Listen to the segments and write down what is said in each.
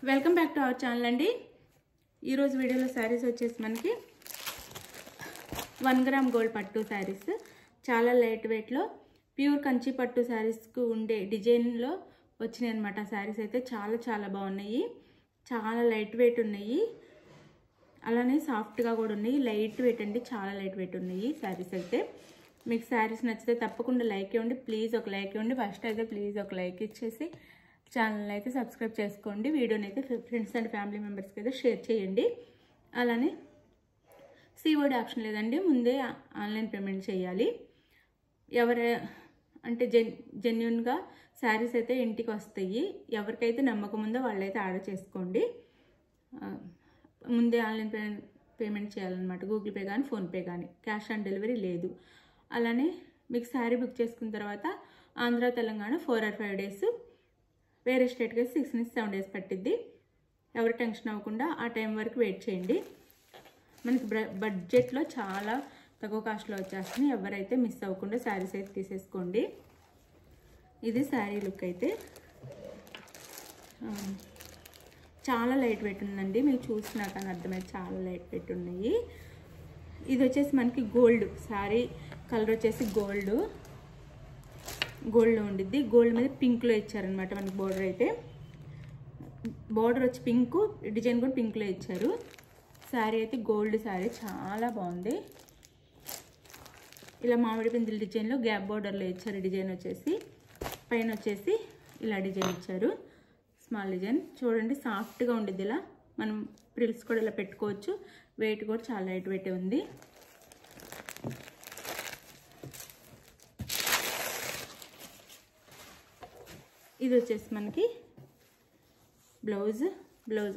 Welcome back to our channel అండి. ఈరోజు వీడియోలో శారీస్ వచ్చేసి మనకి 1 గ్రామ్ గోల్డ్ పట్టు శారీస్ చాలా లైట్ వెయిట్లో ప్యూర్ కంచి పట్టు శారీస్కు ఉండే డిజైన్లో వచ్చినాయి అనమాట. శారీస్ అయితే చాలా బాగున్నాయి, చాలా లైట్ వెయిట్ ఉన్నాయి, అలానే సాఫ్ట్గా కూడా ఉన్నాయి. లైట్ వెయిట్ అండి, చాలా లైట్ వెయిట్ ఉన్నాయి శారీస్ అయితే. మీకు శారీస్ నచ్చితే తప్పకుండా లైక్ ఇవ్వండి, ప్లీజ్ ఒక లైక్ ఇవ్వండి. ఫస్ట్ అయితే ప్లీజ్ ఒక లైక్ ఇచ్చేసి ఛానల్ అయితే సబ్స్క్రైబ్ చేసుకోండి. వీడియోని అయితే ఫ్రెండ్స్ అండ్ ఫ్యామిలీ మెంబర్స్కి అయితే షేర్ చేయండి. అలానే సిఓడి ఆప్షన్ లేదండి, ముందే ఆన్లైన్ పేమెంట్ చేయాలి. అంటే జెన్యున్గా శారీస్ అయితే ఇంటికి వస్తాయి. ఎవరికైతే నమ్మకం ఉందో వాళ్ళైతే ఆర్డర్ చేసుకోండి. ముందే ఆన్లైన్ పేమెంట్ చేయాలన్నమాట. గూగుల్ పే కానీ ఫోన్పే కానీ, క్యాష్ ఆన్ డెలివరీ లేదు. అలానే మీకు శారీ బుక్ చేసుకున్న తర్వాత ఆంధ్ర తెలంగాణ 4 or 5 days, వేరే స్టేట్కి 6 నుంచి 7 days పట్టిద్ది. ఎవరు టెన్షన్ అవ్వకుండా ఆ టైం వరకు వెయిట్ చేయండి. మనకి బడ్జెట్లో చాలా తక్కువ కాస్ట్లో వచ్చేస్తుంది. ఎవరైతే మిస్ అవ్వకుండా శారీస్ అయితే తీసేసుకోండి. ఇది శారీ లుక్ అయితే చాలా లైట్ వెయిట్ ఉందండి. మీకు చూసినా కానీ అర్థమైతే చాలా లైట్ వెయిట్ ఉన్నాయి. ఇది వచ్చేసి మనకి గోల్డ్ శారీ కలర్ వచ్చేసి గోల్డ్లో ఉండిద్ది. గోల్డ్ మీద పింక్లో ఇచ్చారనమాట మనకి. బోర్డర్ వచ్చి పింక్, డిజైన్ కూడా పింక్లో ఇచ్చారు. శారీ అయితే గోల్డ్ శారీ చాలా బాగుంది. ఇలా మామిడి పిందుల డిజైన్లో గ్యాప్ బోర్డర్లో ఇచ్చారు. డిజైన్ వచ్చేసి పైన వచ్చేసి ఇలా డిజైన్ ఇచ్చారు, స్మాల్ డిజైన్. చూడండి సాఫ్ట్గా ఉండిద్ది. ఇలా మనం ప్రిల్స్ కూడా ఇలా పెట్టుకోవచ్చు. వెయిట్ కూడా చాలా లైట్ వెయిట్ ఉంది. ఇది వచ్చేసి మనకి బ్లౌజ్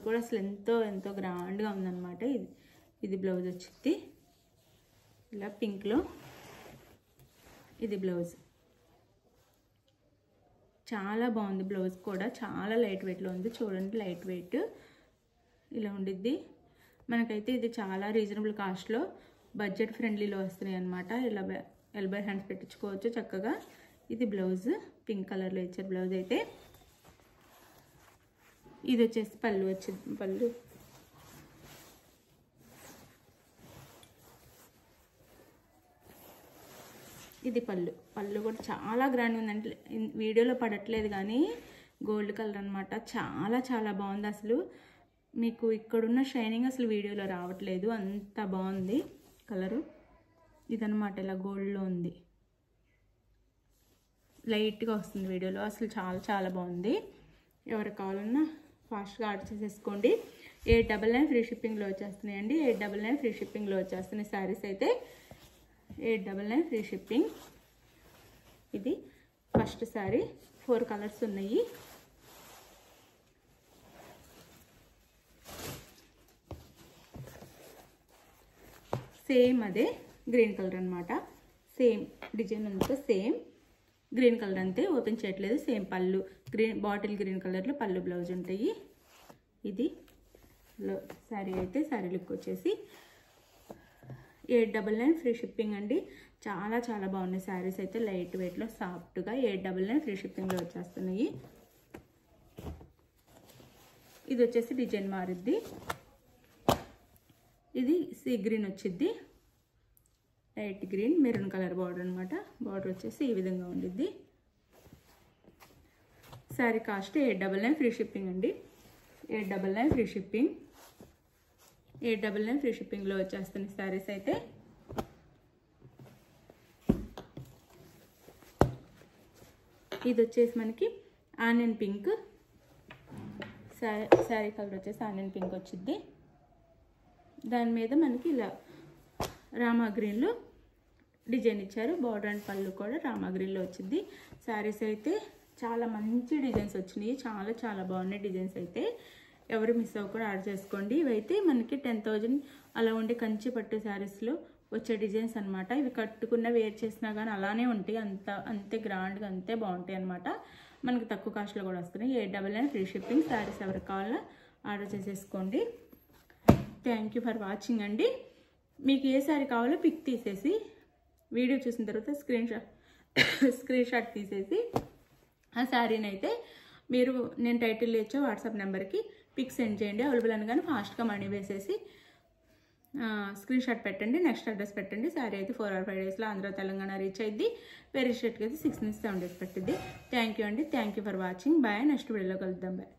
కూడా అసలు ఎంతో గ్రాండ్గా ఉందన్నమాట. ఇది బ్లౌజ్ వచ్చింది ఇలా పింక్లో. ఇది బ్లౌజ్ చాలా బాగుంది. బ్లౌజ్ కూడా చాలా లైట్ వెయిట్లో ఉంది. చూడండి లైట్ వెయిట్ ఇలా ఉండిద్ది. మనకైతే ఇది చాలా రీజనబుల్ కాస్ట్లో బడ్జెట్ ఫ్రెండ్లీలో వస్తున్నాయి అన్నమాట. ఇలా ఎల్బో హ్యాండ్స్ పెట్టించుకోవచ్చు చక్కగా. ఇది బ్లౌజ్ పింక్ కలర్లో ఇచ్చారు బ్లౌజ్ అయితే. ఇది వచ్చేసి పళ్ళు వచ్చింది. పళ్ళు ఇది పళ్ళు కూడా చాలా గ్రాండ్ ఉందంటే వీడియోలో పడట్లేదు కానీ గోల్డ్ కలర్ అనమాట. చాలా బాగుంది. అసలు మీకు ఇక్కడున్న షైనింగ్ అసలు వీడియోలో రావట్లేదు, అంత బాగుంది కలరు. ఇదనమాట ఇలా గోల్డ్లో ఉంది, లైట్గా వస్తుంది వీడియోలో. అసలు చాలా బాగుంది. ఎవరికి కావాలన్నా ఫాస్ట్గా ఆర్డర్ చేసేసుకోండి. 899 ఫ్రీ షిప్పింగ్లో వచ్చేస్తున్నాయండి. 899 ఫ్రీ షిప్పింగ్లో వచ్చేస్తున్నాయి శారీస్ అయితే. 899 ఫ్రీ షిప్పింగ్. ఇది ఫస్ట్ శారీ. 4 కలర్స్ ఉన్నాయి. సేమ్ అదే గ్రీన్ కలర్ అనమాట. సేమ్ డిజైన్ అంతా సేమ్ గ్రీన్ కలర్ అంతే, ఓపెన్ చేయట్లేదు. సేమ్ పళ్ళు బాటిల్ గ్రీన్ కలర్లో పళ్ళు బ్లౌజ్ ఉంటాయి. ఇది శారీ అయితే. శారీ లుక్ వచ్చేసి 899 ఫ్రీ షిప్పింగ్ అండి. చాలా బాగున్నాయి శారీస్ అయితే. లైట్ వెయిట్లో సాఫ్ట్గా 899 ఫ్రీ షిప్పింగ్లో వచ్చేస్తున్నాయి. ఇది వచ్చేసి డిజైన్ మారుద్ది. ఇది సీ గ్రీన్ వచ్చిద్ది, light green maroon colour border అనమాట. బార్డర్ వచ్చేసి ఈ విధంగా ఉండిద్ది. శారీ కాస్ట్ 899 ఫ్రీ షిప్పింగ్ అండి. 899 ఫ్రీ షిప్పింగ్. 899 ఫ్రీ షిప్పింగ్లో వచ్చేస్తున్నాయి శారీస్ అయితే. ఇది వచ్చేసి మనకి ఆనియన్ పింక్. శారీ కలర్ వచ్చేసి ఆనియన్ పింక్ వచ్చింది. దాని మీద మనకి ఇలా రామా గ్రీన్లో డిజైన్ ఇచ్చారు. బార్డర్ అండ్ పళ్ళు కూడా రామా గ్రీన్లో వచ్చింది. శారీస్ అయితే చాలా మంచి డిజైన్స్ వచ్చినాయి. చాలా బాగున్నాయి డిజైన్స్ అయితే. ఎవరు మిస్ అవ్వకుండా ఆర్డర్ చేసుకోండి. ఇవైతే మనకి 10,000 అలా ఉండే కంచి పట్టు శారీస్లో వచ్చే డిజైన్స్ అనమాట. ఇవి కట్టుకున్న వేర్ చేసినా కానీ అలానే ఉంటాయి. అంతే గ్రాండ్గా అంతే బాగుంటాయి అనమాట. మనకి తక్కువ కాస్ట్లో కూడా వస్తున్నాయి. 899 ఫ్రీ షిప్పింగ్. శారీస్ ఎవరికి కావాలో ఆర్డర్ చేసేసుకోండి. థ్యాంక్ యూ ఫర్ వాచింగ్ అండి. మీకు ఏ శారీ కావాలో పిక్ తీసేసి వీడియో చూసిన తర్వాత స్క్రీన్ షాట్ తీసేసి ఆ శారీని అయితే మీరు నేను టైటిల్లో ఇచ్చే వాట్సాప్ నెంబర్కి పిక్ సెండ్ చేయండి. అవైలబుల్ అనగానే ఫాస్ట్గా మనీ వేసేసి స్క్రీన్ షాట్ పెట్టండి, నెక్స్ట్ అడ్రస్ పెట్టండి. శారీ అయితే 4 or 5 డేస్లో ఆంధ్ర తెలంగాణ రీచ్ అయింది. వేరే స్టేట్కి అయితే 6 నుంచి 7 డేస్ పట్టింది. థ్యాంక్ యూ అండి. Thank you for watching. Bye. Next వీడియోలో కలుద్దాం. బాయ్.